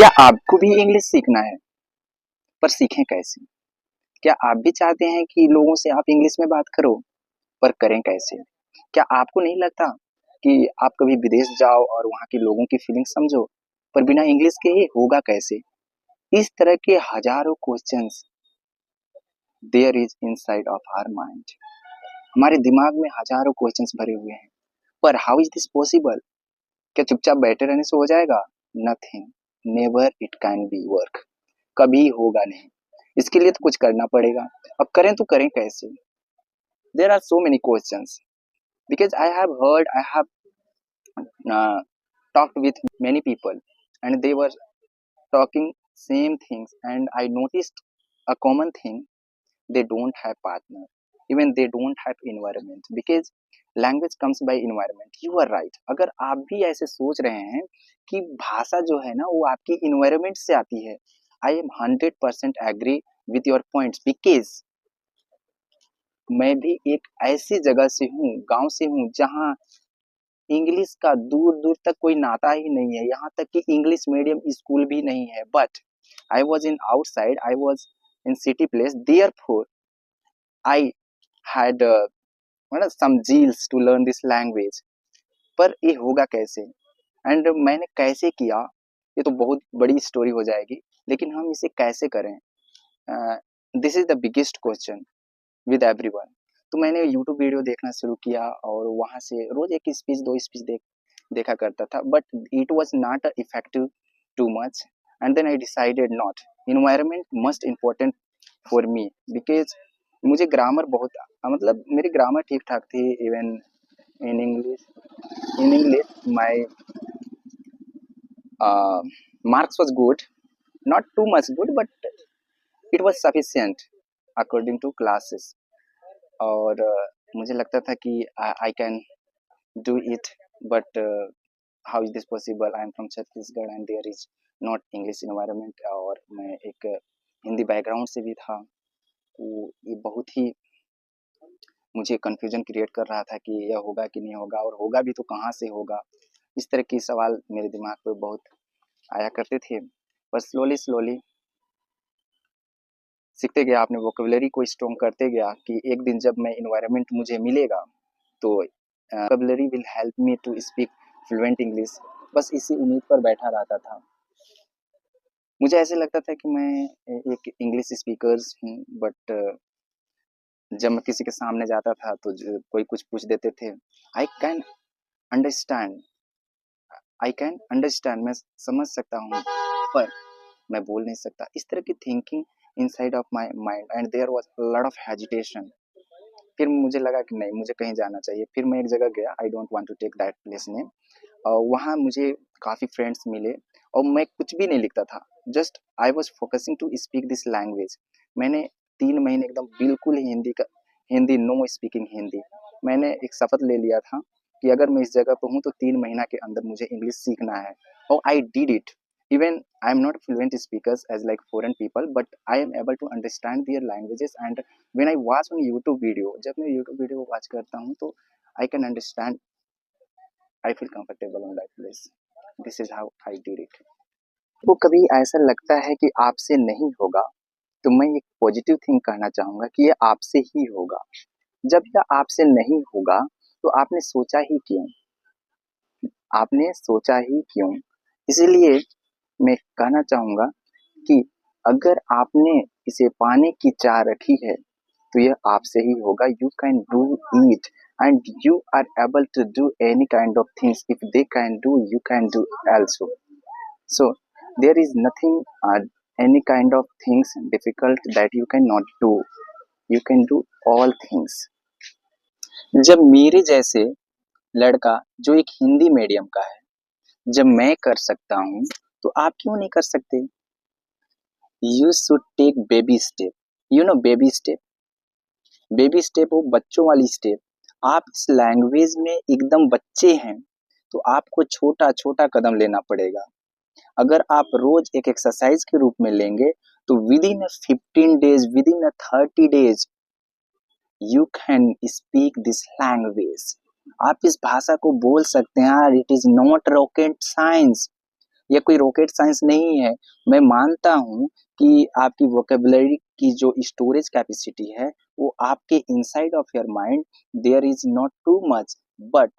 क्या आपको भी इंग्लिश सीखना है? पर सीखें कैसे? क्या आप भी चाहते हैं कि लोगों से आप इंग्लिश में बात करो, पर करें कैसे? क्या आपको नहीं लगता कि आप कभी विदेश जाओ और वहाँ के लोगों की फीलिंग समझो, पर बिना इंग्लिश के ही होगा कैसे? इस तरह के हजारों questions there is inside of our mind. हमारे दिमाग में हजारों क्वेश्चंस भरे हुए हैं, पर हाउ इज दिस पॉसिबल? क्या चुपचाप बैठे रहने से हो जाएगा? Nothing, never it can be work. कभी होगा नहीं। इसके लिए तो कुछ करना पड़ेगा। अब करें तो करें कैसे? There are so many questions because I have heard, I have talked with many people, and they were talking same things, and I noticed a common thing: they don't have partner, even they don't have environment, because language comes by environment. You are right. अगर आप भी ऐसे सोच रहे हैं कि भाषा जो है ना वो आपकी environment से आती है, I am 100% agree with your points, because मैं भी एक ऐसी जगह से हूँ, गांव से हूँ, जहाँ इंग्लिश का दूर दूर तक कोई नाता ही नहीं है। यहाँ तक कि इंग्लिश मीडियम स्कूल भी नहीं है। But I was in outside, I was in city place, therefore I had मतलब some zeals to learn this language. पर ये होगा कैसे एंड मैंने कैसे किया, ये तो बहुत बड़ी स्टोरी हो जाएगी, लेकिन हम इसे कैसे करें, this is the biggest question with everyone. तो मैंने यूट्यूब वीडियो देखना शुरू किया और वहाँ से रोज एक स्पीच दो स्पीच देखा करता था, but it was not effective too much, and then I decided not, environment must important for me, because मुझे ग्रामर बहुत मतलब मेरी ग्रामर ठीक ठाक थी। Even in English my marks was good, not too much good, but it was sufficient according to classes. और मुझे लगता था कि I can do it, but how is this possible? I am from Chhattisgarh and there is not English environment, और मैं एक Hindi background से भी था। तो ये बहुत ही मुझे कन्फ्यूजन क्रिएट कर रहा था कि यह होगा कि नहीं होगा, और होगा भी तो कहाँ से होगा। इस तरह के सवाल मेरे दिमाग पे बहुत आया करते थे। पर स्लोली स्लोली सीखते गया, अपने वोकेबलरी को स्ट्रॉन्ग करते गया कि एक दिन जब मैं इन्वायरमेंट मुझे मिलेगा तो vocabulary will help me to speak fluent English. बस इसी उम्मीद पर बैठा रहता था। मुझे ऐसे लगता था कि मैं एक इंग्लिश स्पीकर हूँ, बट जब मैं किसी के सामने जाता था तो कोई कुछ पूछ देते थे, I can understand, I can understand, मैं समझ सकता हूँ, पर मैं बोल नहीं सकता। इस तरह की thinking inside of my mind, and there was lot of hesitation. फिर मुझे लगा कि नहीं, मुझे कहीं जाना चाहिए। फिर मैं एक जगह गया, I don't want to take that place name, और वहाँ मुझे काफ़ी फ्रेंड्स मिले, और मैं कुछ भी नहीं लिखता था, just I was focusing to speak this language. मैंने 3 महीने एकदम बिल्कुल ही हिंदी नो स्पीकिंग हिंदी। मैंने एक शपथ ले लिया था कि अगर मैं इस जगह पर हूँ तो 3 महीना के अंदर मुझे इंग्लिश सीखना है, और I did it. Even I am not fluent speakers as like foreign people, but I am able to understand their languages. And when I watch on YouTube video, जब मैं YouTube video watch करता हूँ तो I can understand, I feel comfortable on that place. This is how I did it. तो कभी ऐसा लगता है कि आपसे नहीं होगा, तो मैं एक पॉजिटिव थिंग कहना चाहूँगा कि ये आपसे ही होगा। जब यह आपसे नहीं होगा तो आपने सोचा ही क्यों? आपने सोचा ही क्यों? इसीलिए मैं कहना चाहूँगा कि अगर आपने इसे पाने की चाह रखी है तो यह आपसे ही होगा। You can do it, and you are able to do any kind of things. If they can do, you can do also. So there is nothing, any kind of things difficult that you cannot do. You can do all things. जब मेरे जैसे लड़का जो एक Hindi medium का है, जब मैं कर सकता हूँ तो आप क्यों नहीं कर सकते? You should take baby step, you know baby step. Baby step वो बच्चों वाली स्टेप। आप इस लैंग्वेज में एकदम बच्चे हैं, तो आपको छोटा छोटा कदम लेना पड़ेगा। अगर आप रोज एक एक्सरसाइज के रूप में लेंगे तो with in 15 days, with in 30 days you can speak this language. आप इस भाषा को बोल सकते हैं। It is not rocket science. ये कोई रॉकेट साइंस नहीं है। मैं मानता हूँ कि आपकी वोकेबुलरी की जो स्टोरेज कैपेसिटी है वो आपके inside of your mind there is not too much, but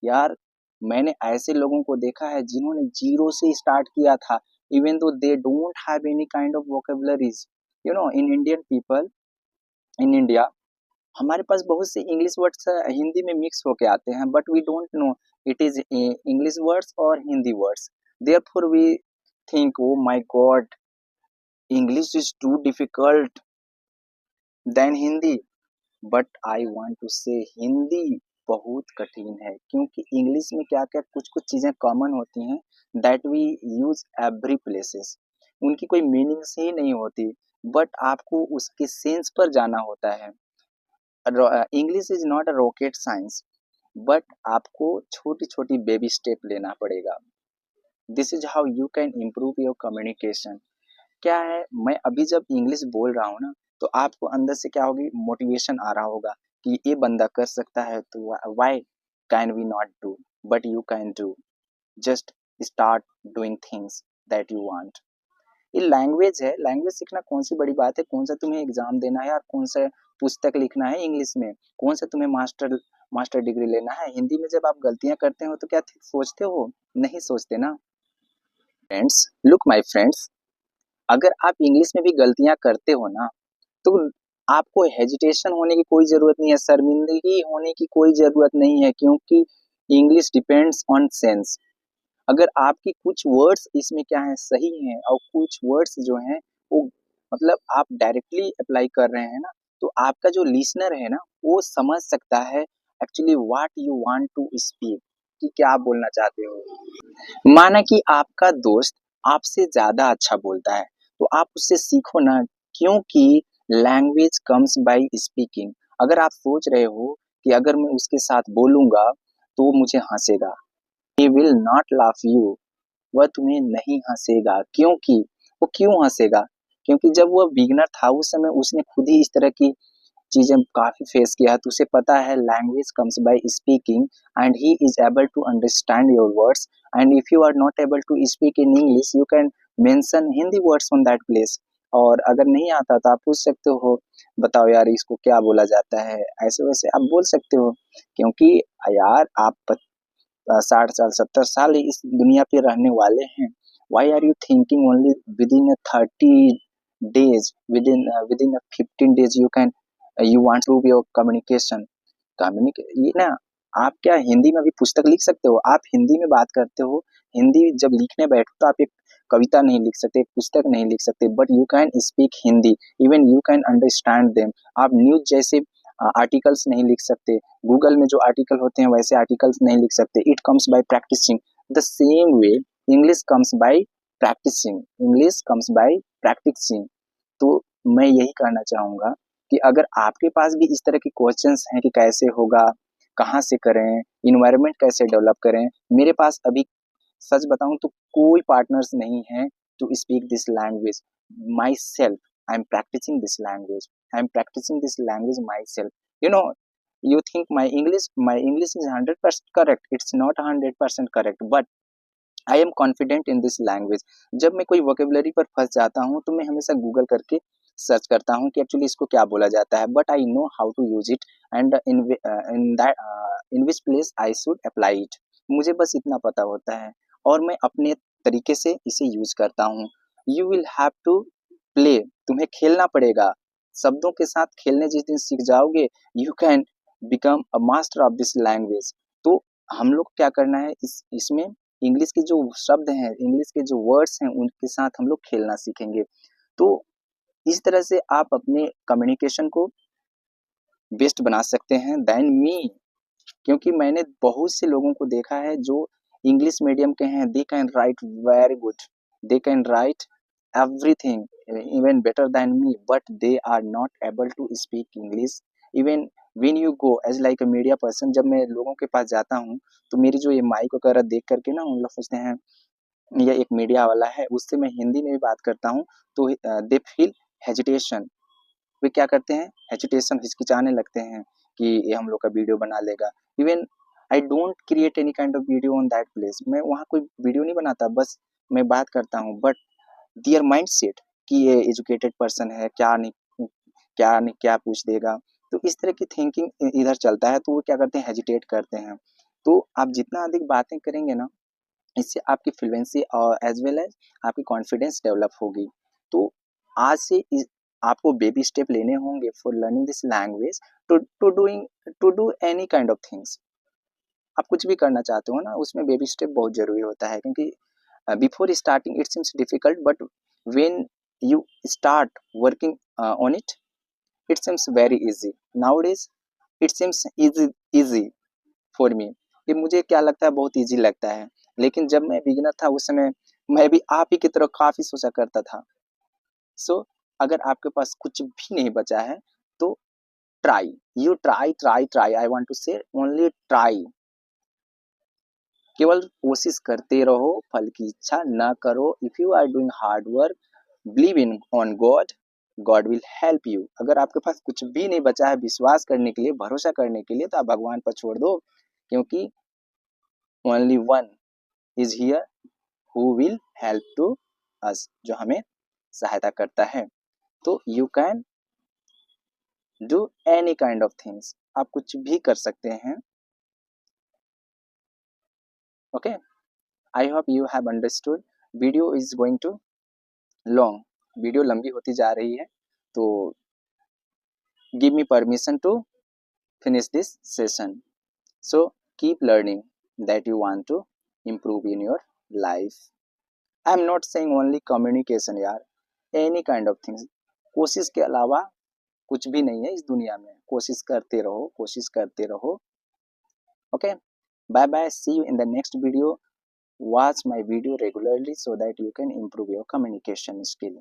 यार मैंने ऐसे लोगों को देखा है जिन्होंने जीरो से स्टार्ट किया था, even though they don't have any kind of vocabularies. You know, in Indian people, in India हमारे पास बहुत से इंग्लिश वर्ड्स हिंदी में मिक्स होके आते हैं, but we don't know it is English words और Hindi words. Therefore we think, oh my God, English is too difficult than Hindi. But I want to say Hindi बहुत कठिन है, क्योंकि इंग्लिश में क्या क्या कुछ कुछ चीजें कॉमन होती हैं that we use every places, उनकी कोई मीनिंग्स ही नहीं होती, बट आपको उसके सेंस पर जाना होता है। English is not a rocket science, but आपको छोटी छोटी बेबी स्टेप लेना पड़ेगा। This is how you can improve your communication. क्या है, मैं अभी जब इंग्लिश बोल रहा हूँ ना, तो आपको अंदर से क्या होगी, मोटिवेशन आ रहा होगा कि ये बंदा कर सकता है, तो why can we not do, but you can do, just start doing things that you want. ये लैंग्वेज है, लैंग्वेज सीखना कौन सी बड़ी बात है, कौन सा तुम्हें एग्जाम देना है और कौन सा पुस्तक लिखना है इंग्लिश में, कौन सा तुम्हें मास्टर मास्टर डिग्री लेना है हिंदी में। जब आप गलतियां करते हो तो क्या सोचते हो, नहीं सोचते ना। फ्रेंड्स, लुक माय फ्रेंड्स, अगर आप इंग्लिश में भी गलतियां करते हो ना, तो आपको हेजिटेशन होने की कोई जरूरत नहीं है, शर्मिंदगी होने की कोई जरूरत नहीं है, क्योंकि इंग्लिश डिपेंड्स ऑन सेंस। अगर आपकी कुछ वर्ड्स इसमें क्या है, सही हैं, और कुछ वर्ड्स जो हैं वो मतलब आप डायरेक्टली अप्लाई कर रहे हैं ना, तो आपका जो लिसनर है ना वो समझ सकता है actually what you want to speak, कि क्या आप बोलना चाहते हो। माना कि आपका दोस्त आपसे ज्यादा अच्छा बोलता है, तो आप उससे सीखो ना, क्योंकि लैंग्वेज कम्स बाय स्पीकिंग। अगर आप सोच रहे हो कि अगर मैं उसके साथ बोलूंगा तो वो मुझे हंसेगा, he will not laugh you, वह तुम्हें नहीं हंसेगा। क्योंकि वो क्यों हंसेगा, क्योंकि जब वह बिगनर था उस समय उसने खुद ही इस तरह की चीजें काफी फेस किया है, तो उसे पता है language comes by speaking, and he is able to understand your words. And if you are not able to speak in English, you can mention Hindi words on that place. और अगर नहीं आता तो आप पूछ सकते हो, बताओ यार इसको क्या बोला जाता है, ऐसे वैसे आप बोल सकते हो। क्योंकि यार आप 60 साल 70 साल इस दुनिया पे रहने वाले हैं। Why are you thinking only within 30 days, within 15 days you can, you want to your communication. ये ना, आप क्या हिंदी में भी पुस्तक लिख सकते हो, आप हिंदी में बात करते हो, हिंदी जब लिखने बैठो तो आप एक कविता नहीं लिख सकते, एक पुस्तक नहीं लिख सकते, but you can speak Hindi, even you can understand them. आप न्यूज जैसे आर्टिकल्स नहीं लिख सकते, गूगल में जो आर्टिकल होते हैं वैसे आर्टिकल्स नहीं लिख सकते। It comes by practicing, the same way English comes by practicing, English comes by practicing. तो मैं यही कहना चाहूंगा कि अगर आपके पास भी इस तरह के क्वेश्चंस हैं कि कैसे होगा, कहाँ से करें, इन्वायरमेंट कैसे डेवलप करें, मेरे पास अभी सच बताऊं तो कोई पार्टनर्स नहीं है to speak this language myself. I am practicing this language, I am practicing this language myself. You know, you think my English is 100% correct, it's not 100% correct, but I am confident in this language. जब मैं कोई vocabulary पर फंस जाता हूँ तो मैं हमेशा गूगल करके सर्च करता हूँ कि एक्चुअली इसको क्या बोला जाता है, but I know how to use it, and in that in which place I should apply it. मुझे बस इतना पता होता है और मैं अपने तरीके से इसे यूज करता हूँ। You will have to play, तुम्हें खेलना पड़ेगा, शब्दों के साथ खेलने जिस दिन सीख जाओगे, you can become a master of this language. तो हम लोग क्या करना है, इसमें इंग्लिश के जो शब्द हैं, इंग्लिश के जो वर्ड्स हैं, उनके साथ हम लोग खेलना सीखेंगे। तो इस तरह से आप अपने कम्युनिकेशन को बेस्ट बना सकते हैं देन मी। क्योंकि मैंने बहुत से लोगों को देखा है जो इंग्लिश मीडियम के हैं, they can write very good, they can write everything even better than me, but they are not able to speak English. Even when you go as like a media person, जब मैं लोगों के पास जाता हूँ तो मेरी जो ये माइक वगैरह देख करके ना, उन लोग सोचते हैं ये एक मीडिया वाला है, उससे मैं हिंदी में भी बात करता हूँ तो दे फील हेजिटेशन। वे क्या करते हैं, हेजिटेशन, हिचकिचाने लगते हैं कि ये हम लोग का वीडियो बना लेगा। Even I don't create any kind of video on that place, मैं वहाँ कोई वीडियो नहीं बनाता, बस मैं बात करता हूँ, बट देयर माइंड सेट कि ये एजुकेटेड पर्सन है, क्या पूछ देगा, तो इस तरह की थिंकिंग इधर चलता है, तो वो क्या करते हैं, हेजिटेट करते हैं। तो आप जितना अधिक बातें करेंगे ना, इससे आपकी फ्लुएंसी और एज वेल एज आपकी कॉन्फिडेंस डेवलप होगी। तो आज से आपको बेबी स्टेप लेने होंगे for learning this language, to do any kind of things. आप कुछ भी करना चाहते हो ना, उसमें बेबी स्टेप बहुत जरूरी होता है, क्योंकि before starting it seems difficult, but when you start working on it, it seems very easy. Nowadays it seems easy for me. ये मुझे क्या लगता है, बहुत इजी लगता है। लेकिन जब मैं बिगिनर था, उस समय मैं भी आप ही की तरह काफी सोचा करता था। सो अगर आपके पास कुछ भी नहीं बचा है, तो try, you try try try, I want to say only try. केवल कोशिश करते रहो, फल की इच्छा न करो। If you are doing hard work, believe in on God, God will help you. अगर आपके पास कुछ भी नहीं बचा है विश्वास करने के लिए, भरोसा करने के लिए, तो आप भगवान पर छोड़ दो, क्योंकि only one is here who will help to us, जो हमें सहायता करता है। तो you can do any kind of things, आप कुछ भी कर सकते हैं। Okay, I hope you have understood. Video is going too long, video लंबी होती जा रही है, तो give me permission to finish this session. So keep learning that you want to improve in your life. आई am not saying only communication यार, any kind of things. कोशिश के अलावा कुछ भी नहीं है इस दुनिया में। कोशिश करते रहो, कोशिश करते रहो। Okay, bye bye, see you in the next video. Watch my video regularly so that you can improve your communication skill.